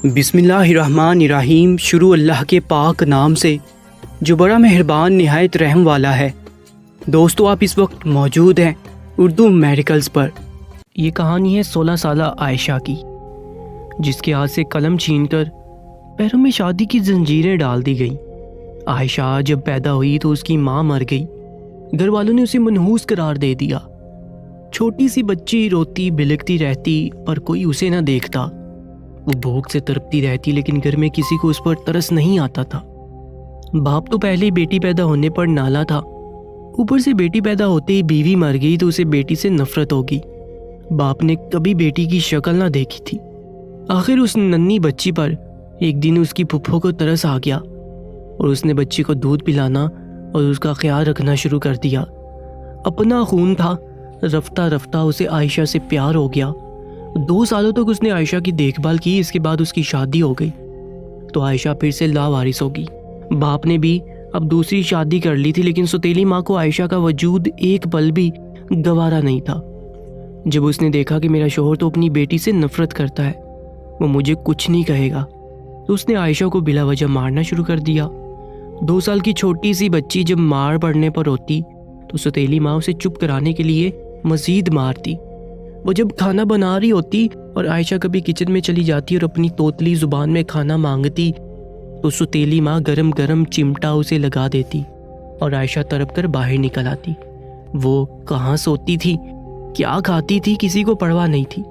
بسم اللہ الرحمن الرحیم۔ شروع اللہ کے پاک نام سے جو بڑا مہربان نہایت رحم والا ہے۔ دوستو، آپ اس وقت موجود ہیں اردو میریکلز پر۔ یہ کہانی ہے 16 سالہ عائشہ کی، جس کے ہاتھ سے قلم چھین کر پیروں میں شادی کی زنجیریں ڈال دی گئیں۔ عائشہ جب پیدا ہوئی تو اس کی ماں مر گئی۔ گھر والوں نے اسے منحوس قرار دے دیا۔ چھوٹی سی بچی روتی بلکتی رہتی پر کوئی اسے نہ دیکھتا۔ وہ بھوک سے تڑپتی رہتی لیکن گھر میں کسی کو اس پر ترس نہیں آتا تھا۔ باپ تو پہلے بیٹی پیدا ہونے پر نالا تھا، اوپر سے بیٹی پیدا ہوتے ہی بیوی مر گئی تو اسے بیٹی سے نفرت ہوگی۔ باپ نے کبھی بیٹی کی شکل نہ دیکھی تھی۔ آخر اس ننھی بچی پر ایک دن اس کی پھپھو کو ترس آ گیا اور اس نے بچی کو دودھ پلانا اور اس کا خیال رکھنا شروع کر دیا۔ اپنا خون تھا، رفتہ رفتہ اسے عائشہ سے پیار ہو گیا۔ 2 سالوں تک اس نے عائشہ کی دیکھ بھال کی۔ اس کے بعد اس کی شادی ہو گئی تو عائشہ پھر سے لاوارث ہوگی۔ باپ نے بھی اب دوسری شادی کر لی تھی، لیکن سوتیلی ماں کو عائشہ کا وجود ایک پل بھی گوارا نہیں تھا۔ جب اس نے دیکھا کہ میرا شوہر تو اپنی بیٹی سے نفرت کرتا ہے، وہ مجھے کچھ نہیں کہے گا، تو اس نے عائشہ کو بلا وجہ مارنا شروع کر دیا۔ 2 سال کی چھوٹی سی بچی جب مار پڑنے پر ہوتی تو سوتیلی ماں اسے چپ کرانے کے لیے مزید مارتی۔ وہ جب کھانا بنا رہی ہوتی اور عائشہ کبھی کچن میں چلی جاتی اور اپنی توتلی زبان میں کھانا مانگتی تو سوتیلی ماں گرم گرم چمٹا اسے لگا دیتی اور عائشہ تڑپ کر باہر نکل آتی۔ وہ کہاں سوتی تھی، کیا کھاتی تھی، کسی کو پرواہ نہیں تھی۔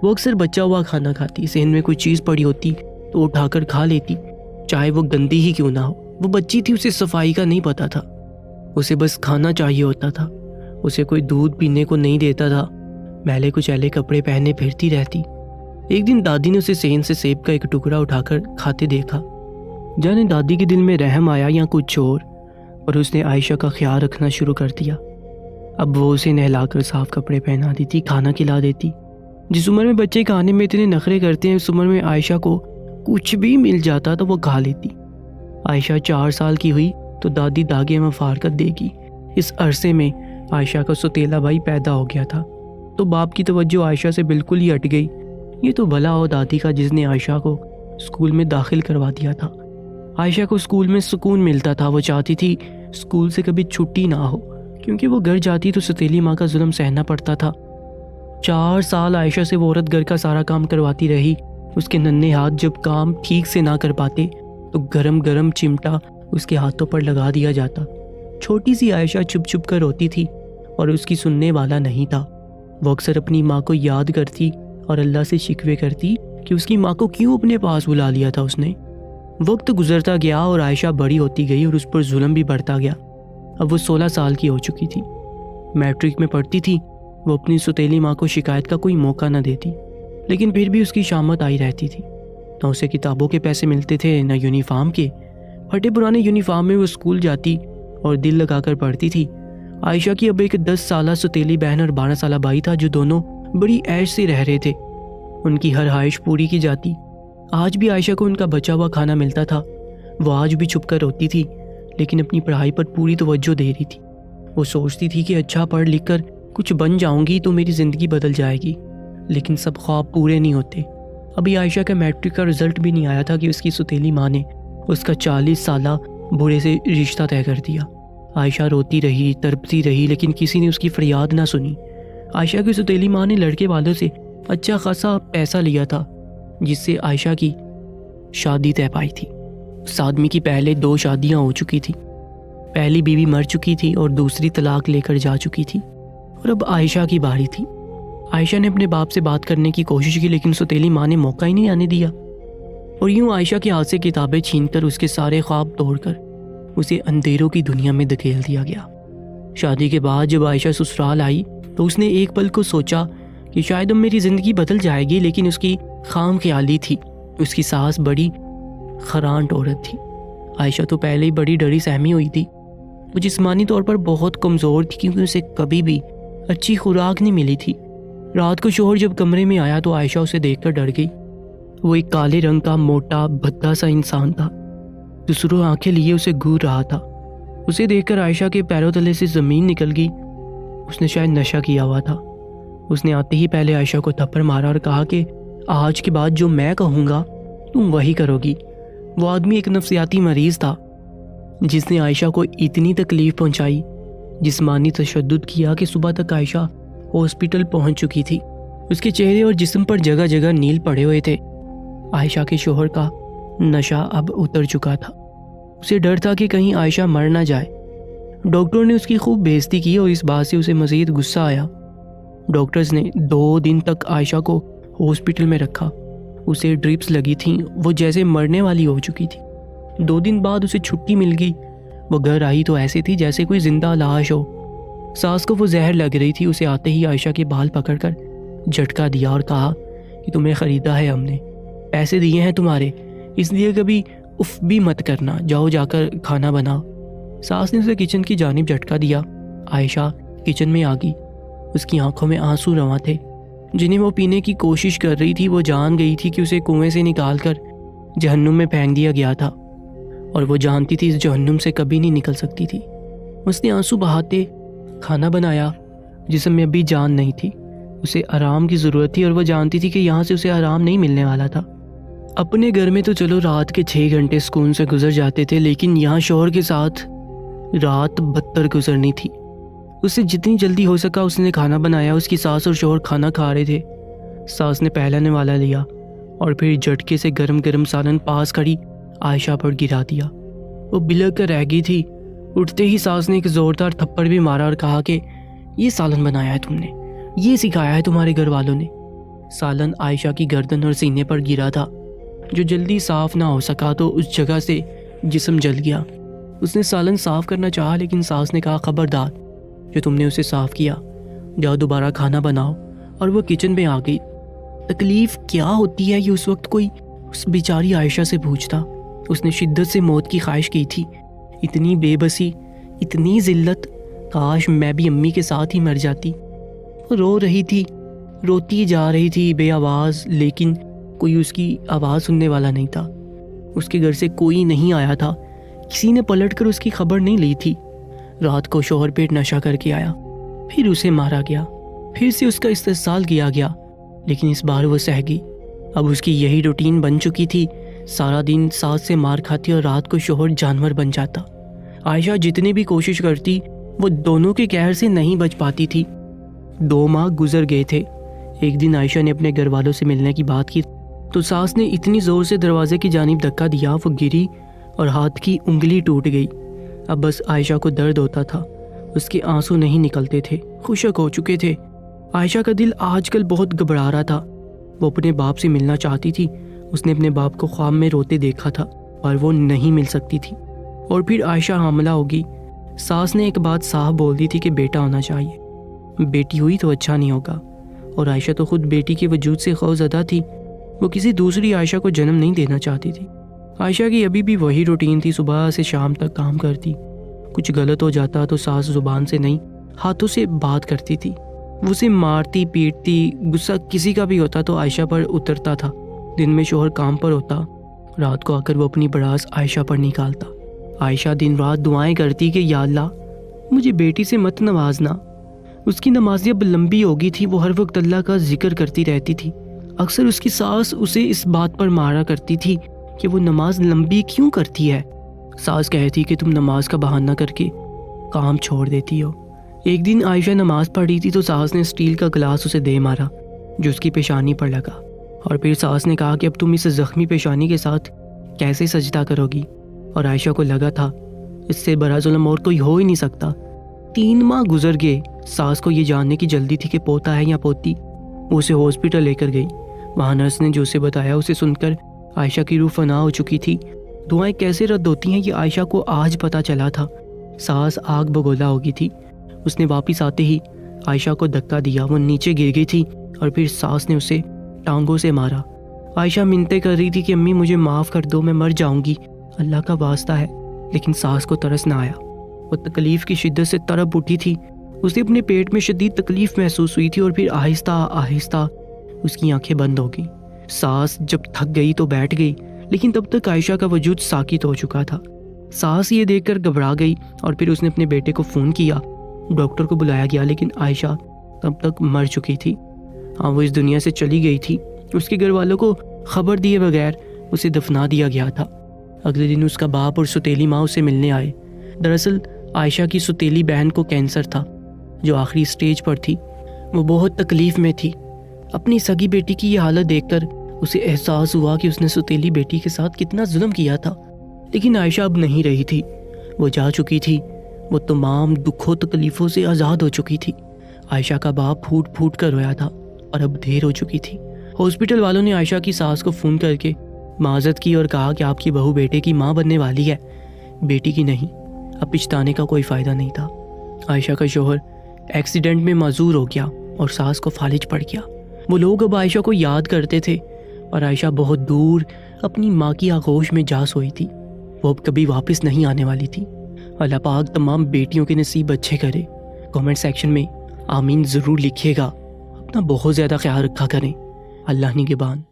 وہ اکثر بچا ہوا کھانا کھاتی، صحن میں کوئی چیز پڑی ہوتی تو اٹھا کر کھا لیتی، چاہے وہ گندی ہی کیوں نہ ہو۔ وہ بچی تھی، اسے صفائی کا نہیں پتا تھا، اسے بس کھانا چاہیے ہوتا تھا۔ اسے کوئی دودھ پینے کو نہیں دیتا تھا، میلے کچیلے کپڑے پہنے پھرتی رہتی۔ ایک دن دادی نے اسے صحن سے سیب کا ایک ٹکڑا اٹھا کر کھاتے دیکھا۔ جانے دادی کے دل میں رحم آیا یا کچھ اور اس نے عائشہ کا خیال رکھنا شروع کر دیا۔ اب وہ اسے نہلا کر صاف کپڑے پہنا دیتی، کھانا کھلا دیتی۔ جس عمر میں بچے کھانے میں اتنے نخرے کرتے ہیں، اس عمر میں عائشہ کو کچھ بھی مل جاتا تو وہ کھا لیتی۔ عائشہ 4 سال کی ہوئی تو دادی داغے میں فارغت دے گی۔ اس عرصے میں عائشہ کا سوتیلا بھائی پیدا ہو گیا تھا تو باپ کی توجہ عائشہ سے بالکل ہی ہٹ گئی۔ یہ تو بھلا ہو دادی کا جس نے عائشہ کو اسکول میں داخل کروا دیا تھا۔ عائشہ کو اسکول میں سکون ملتا تھا۔ وہ چاہتی تھی اسکول سے کبھی چھٹی نہ ہو، کیونکہ وہ گھر جاتی تو سوتیلی ماں کا ظلم سہنا پڑتا تھا۔ 4 سال عائشہ سے وہ عورت گھر کا سارا کام کرواتی رہی۔ اس کے ننھے ہاتھ جب کام ٹھیک سے نہ کر پاتے تو گرم گرم چمٹا اس کے ہاتھوں پر لگا دیا جاتا۔ چھوٹی سی عائشہ چھپ چھپ کر روتی تھی اور اس کی سننے والا نہیں تھا۔ وہ اکثر اپنی ماں کو یاد کرتی اور اللہ سے شکوے کرتی کہ اس کی ماں کو کیوں اپنے پاس بلا لیا تھا اس نے۔ وقت گزرتا گیا اور عائشہ بڑی ہوتی گئی اور اس پر ظلم بھی بڑھتا گیا۔ اب وہ 16 سال کی ہو چکی تھی، میٹرک میں پڑھتی تھی۔ وہ اپنی سوتیلی ماں کو شکایت کا کوئی موقع نہ دیتی، لیکن پھر بھی اس کی شامت آئی رہتی تھی۔ نہ اسے کتابوں کے پیسے ملتے تھے، نہ یونیفارم کے۔ پھٹے پرانے یونیفارم میں وہ اسکول جاتی اور دل لگا کر پڑھتی تھی۔ عائشہ کی اب ایک 10 سالہ سوتیلی بہن اور 12 سالہ بھائی تھا، جو دونوں بڑی عیش سے رہ رہے تھے۔ ان کی ہر خواہش پوری کی جاتی۔ آج بھی عائشہ کو ان کا بچا ہوا کھانا ملتا تھا۔ وہ آج بھی چھپ کر روتی تھی، لیکن اپنی پڑھائی پر پوری توجہ دے رہی تھی۔ وہ سوچتی تھی کہ اچھا پڑھ لکھ کر کچھ بن جاؤں گی تو میری زندگی بدل جائے گی، لیکن سب خواب پورے نہیں ہوتے۔ ابھی عائشہ کا میٹرک کا رزلٹ بھی نہیں آیا تھا کہ اس کی سوتیلی ماں نے اس کا 40 سالہ بوڑھے سے رشتہ طے کر دیا۔ عائشہ روتی رہی، تڑپتی رہی، لیکن کسی نے اس کی فریاد نہ سنی۔ عائشہ کی سوتیلی ماں نے لڑکے والوں سے اچھا خاصا پیسہ لیا تھا، جس سے عائشہ کی شادی طے پائی تھی۔ اس آدمی کی پہلے 2 شادیاں ہو چکی تھی۔ پہلی بیوی مر چکی تھی اور دوسری طلاق لے کر جا چکی تھی، اور اب عائشہ کی باری تھی۔ عائشہ نے اپنے باپ سے بات کرنے کی کوشش کی، لیکن سوتیلی ماں نے موقع ہی نہیں آنے دیا، اور یوں عائشہ کے ہاتھ سے کتابیں چھین کر اس کے سارے خواب توڑ کر اسے اندھیروں کی دنیا میں دھکیل دیا گیا۔ شادی کے بعد جب عائشہ سسرال آئی تو اس نے ایک پل کو سوچا کہ شاید اب میری زندگی بدل جائے گی، لیکن اس کی خام خیالی تھی۔ اس کی ساس بڑی خرانٹ عورت تھی۔ عائشہ تو پہلے ہی بڑی ڈری سہمی ہوئی تھی۔ وہ جسمانی طور پر بہت کمزور تھی، کیونکہ اسے کبھی بھی اچھی خوراک نہیں ملی تھی۔ رات کو شوہر جب کمرے میں آیا تو عائشہ اسے دیکھ کر ڈر گئی۔ وہ ایک کالے رنگ کا موٹا بھدا سا انسان تھا، دوسروں آنکھیں لیے اسے گھور رہا تھا۔ اسے دیکھ کر عائشہ کے پیروں تلے سے زمین نکل گئی۔ اس نے شاید نشہ کیا ہوا تھا۔ اس نے آتے ہی پہلے عائشہ کو تھپڑ مارا اور کہا کہ آج کے بعد جو میں کہوں گا تم وہی کرو گی۔ وہ آدمی ایک نفسیاتی مریض تھا جس نے عائشہ کو اتنی تکلیف پہنچائی، جسمانی تشدد کیا کہ صبح تک عائشہ ہاسپٹل پہنچ چکی تھی۔ اس کے چہرے اور جسم پر جگہ جگہ نیل پڑے ہوئے تھے۔ عائشہ کے شوہر کا نشہ اب اتر چکا تھا۔ اسے ڈر تھا کہ کہیں عائشہ مر نہ جائے۔ ڈاکٹر نے اس کی خوب بےعزتی کی اور اس بات سے اسے مزید غصہ آیا۔ ڈاکٹرز نے 2 دن تک عائشہ کو ہاسپٹل میں رکھا۔ اسے ڈرپس لگی تھیں، وہ جیسے مرنے والی ہو چکی تھی۔ 2 دن بعد اسے چھٹی مل گئی۔ وہ گھر آئی تو ایسے تھی جیسے کوئی زندہ لاش ہو۔ ساس کو وہ زہر لگ رہی تھی۔ اسے آتے ہی عائشہ کے بال پکڑ کر جھٹکا دیا اور کہا کہ تمہیں خریدا ہے ہم نے، پیسے دیے ہیں تمہارے، اس لیے کبھی اف بھی مت کرنا، جاؤ جا کر کھانا بناؤ۔ ساس نے اسے کچن کی جانب جھٹکا دیا۔ عائشہ کچن میں آ گئی۔ اس کی آنکھوں میں آنسو رواں تھے جنہیں وہ پینے کی کوشش کر رہی تھی۔ وہ جان گئی تھی کہ اسے کنویں سے نکال کر جہنم میں پھینک دیا گیا تھا اور وہ جانتی تھی اس جہنم سے کبھی نہیں نکل سکتی تھی۔ اس نے آنسو بہاتے کھانا بنایا۔ جسم میں ابھی جان نہیں تھی، اسے آرام کی ضرورت تھی اور وہ جانتی تھی کہ یہاں سے اسے آرام نہیں ملنے والا تھا۔ اپنے گھر میں تو چلو رات کے 6 گھنٹے سکون سے گزر جاتے تھے، لیکن یہاں شوہر کے ساتھ رات بدتر گزرنی تھی۔ اسے جتنی جلدی ہو سکا اس نے کھانا بنایا۔ اس کی ساس اور شوہر کھانا کھا رہے تھے۔ ساس نے پہلا نوالا لیا اور پھر جھٹکے سے گرم گرم سالن پاس کھڑی عائشہ پر گرا دیا۔ وہ بلک کر رہ گئی تھی۔ اٹھتے ہی ساس نے ایک زوردار تھپڑ بھی مارا اور کہا کہ یہ سالن بنایا ہے تم نے، یہ سکھایا ہے تمہارے گھر والوں نے۔ سالن عائشہ کی گردن اور سینے پر گرا تھا جو جلدی صاف نہ ہو سکا تو اس جگہ سے جسم جل گیا۔ اس نے سالن صاف کرنا چاہا لیکن ساس نے کہا خبردار، جو تم نے اسے صاف کیا، جاؤ دوبارہ کھانا بناؤ۔ اور وہ کچن میں آ گئی۔ تکلیف کیا ہوتی ہے یہ اس وقت کوئی اس بیچاری عائشہ سے پوچھتا۔ اس نے شدت سے موت کی خواہش کی تھی۔ اتنی بے بسی، اتنی ذلت، کاش میں بھی امی کے ساتھ ہی مر جاتی۔ وہ رو رہی تھی، روتی جا رہی تھی بے آواز، لیکن کوئی اس کی آواز سننے والا نہیں تھا۔ اس کے گھر سے کوئی نہیں آیا تھا، کسی نے پلٹ کر اس کی خبر نہیں لی تھی۔ رات کو شوہر پیٹ نشہ کر کے آیا، پھر اسے مارا گیا، پھر سے اس کا استحصال کیا گیا، لیکن اس بار وہ سہ گئی۔ اب اس کی یہی روٹین بن چکی تھی، سارا دن ساس سے مار کھاتی اور رات کو شوہر جانور بن جاتا۔ عائشہ جتنی بھی کوشش کرتی وہ دونوں کے قہر سے نہیں بچ پاتی تھی۔ 2 ماہ گزر گئے تھے۔ ایک دن عائشہ نے اپنے گھر والوں سے ملنے کی بات کی تو ساس نے اتنی زور سے دروازے کی جانب دھکا دیا وہ گری اور ہاتھ کی انگلی ٹوٹ گئی۔ اب بس عائشہ کو درد ہوتا تھا، اس کے آنسو نہیں نکلتے تھے، خشک ہو چکے تھے۔ عائشہ کا دل آج کل بہت گھبرا رہا تھا۔ وہ اپنے باپ سے ملنا چاہتی تھی۔ اس نے اپنے باپ کو خواب میں روتے دیکھا تھا اور وہ نہیں مل سکتی تھی۔ اور پھر عائشہ حاملہ ہوگی۔ ساس نے ایک بات صاف بول دی تھی کہ بیٹا ہونا چاہیے، بیٹی ہوئی تو اچھا نہیں ہوگا۔ اور عائشہ تو خود بیٹی کے وجود سے خوفزدہ تھی، وہ کسی دوسری عائشہ کو جنم نہیں دینا چاہتی تھی۔ عائشہ کی ابھی بھی وہی روٹین تھی، صبح سے شام تک کام کرتی، کچھ غلط ہو جاتا تو ساس زبان سے نہیں ہاتھوں سے بات کرتی تھی، وہ اسے مارتی پیٹتی، غصہ کسی کا بھی ہوتا تو عائشہ پر اترتا تھا۔ دن میں شوہر کام پر ہوتا، رات کو آ کر وہ اپنی بڑاس عائشہ پر نکالتا۔ عائشہ دن رات دعائیں کرتی کہ یا اللہ مجھے بیٹی سے مت نوازنا۔ اس کی نمازیں اب لمبی ہو گئی تھی، وہ ہر وقت اللہ کا ذکر کرتی رہتی تھی۔ اکثر اس کی ساس اسے اس بات پر مارا کرتی تھی کہ وہ نماز لمبی کیوں کرتی ہے۔ ساس کہتی کہ تم نماز کا بہانہ کر کے کام چھوڑ دیتی ہو۔ ایک دن عائشہ نماز پڑھی تھی تو ساس نے اسٹیل کا گلاس اسے دے مارا جو اس کی پیشانی پر لگا، اور پھر ساس نے کہا کہ اب تم اس زخمی پیشانی کے ساتھ کیسے سجدہ کرو گی۔ اور عائشہ کو لگا تھا اس سے بڑا ظلم اور کوئی ہو ہی نہیں سکتا۔ 3 ماہ گزر گئے۔ ساس کو یہ جاننے کی جلدی تھی کہ پوتا ہے یا پوتی۔ وہ اسے ہاسپٹل لے کر گئی۔ وہاں نرس نے جو اسے بتایا اسے سن کر عائشہ کی روح فنا ہو چکی تھی۔ دعائیں کیسے رد ہوتی ہیں یہ عائشہ کو آج پتہ چلا تھا۔ ساس آگ بگولا ہو گئی تھی۔ اس نے واپس آتے ہی عائشہ کو دھکا دیا، وہ نیچے گر گئی تھی اور پھر ساس نے اسے ٹانگوں سے مارا۔ عائشہ منتیں کر رہی تھی کہ امی مجھے معاف کر دو، میں مر جاؤں گی، اللہ کا واسطہ ہے، لیکن ساس کو ترس نہ آیا۔ وہ تکلیف کی شدت سے تڑپ اٹھی تھی۔ اسے اپنے پیٹ میں شدید تکلیف محسوس ہوئی تھی اور پھر آہستہ آہستہ اس کی آنکھیں بند ہو گئیں۔ ساس جب تھک گئی تو بیٹھ گئی، لیکن تب تک عائشہ کا وجود ساکت ہو چکا تھا۔ ساس یہ دیکھ کر گھبرا گئی اور پھر اس نے اپنے بیٹے کو فون کیا۔ ڈاکٹر کو بلایا گیا لیکن عائشہ تب تک مر چکی تھی۔ ہاں، وہ اس دنیا سے چلی گئی تھی۔ اس کے گھر والوں کو خبر دیے بغیر اسے دفنا دیا گیا تھا۔ اگلے دن اس کا باپ اور ستیلی ماں اسے ملنے آئے۔ دراصل عائشہ کی ستیلی بہن کو کینسر تھا جو آخری سٹیج پر تھی۔ وہ بہت تکلیف میں تھی۔ اپنی سگی بیٹی کی یہ حالت دیکھ کر اسے احساس ہوا کہ اس نے ستیلی بیٹی کے ساتھ کتنا ظلم کیا تھا، لیکن عائشہ اب نہیں رہی تھی۔ وہ جا چکی تھی، وہ تمام دکھوں تکلیفوں سے آزاد ہو چکی تھی۔ عائشہ کا باپ پھوٹ پھوٹ کر رویا تھا اور اب دیر ہو چکی تھی۔ ہاسپٹل والوں نے عائشہ کی ساس کو فون کر کے معذرت کی اور کہا کہ آپ کی بہو بیٹے کی ماں بننے والی ہے، بیٹی کی نہیں۔ اب پچھتانے کا کوئی فائدہ نہیں تھا۔ عائشہ کا شوہر ایکسیڈنٹ میں معذور ہو گیا اور ساس کو فالج پڑ گیا۔ وہ لوگ اب عائشہ کو یاد کرتے تھے اور عائشہ بہت دور اپنی ماں کی آغوش میں جا سوئی تھی۔ وہ اب کبھی واپس نہیں آنے والی تھی۔ اللہ پاک تمام بیٹیوں کے نصیب اچھے کرے۔ کامنٹ سیکشن میں آمین ضرور لکھیے گا۔ اپنا بہت زیادہ خیال رکھا کریں۔ اللہ نگہبان۔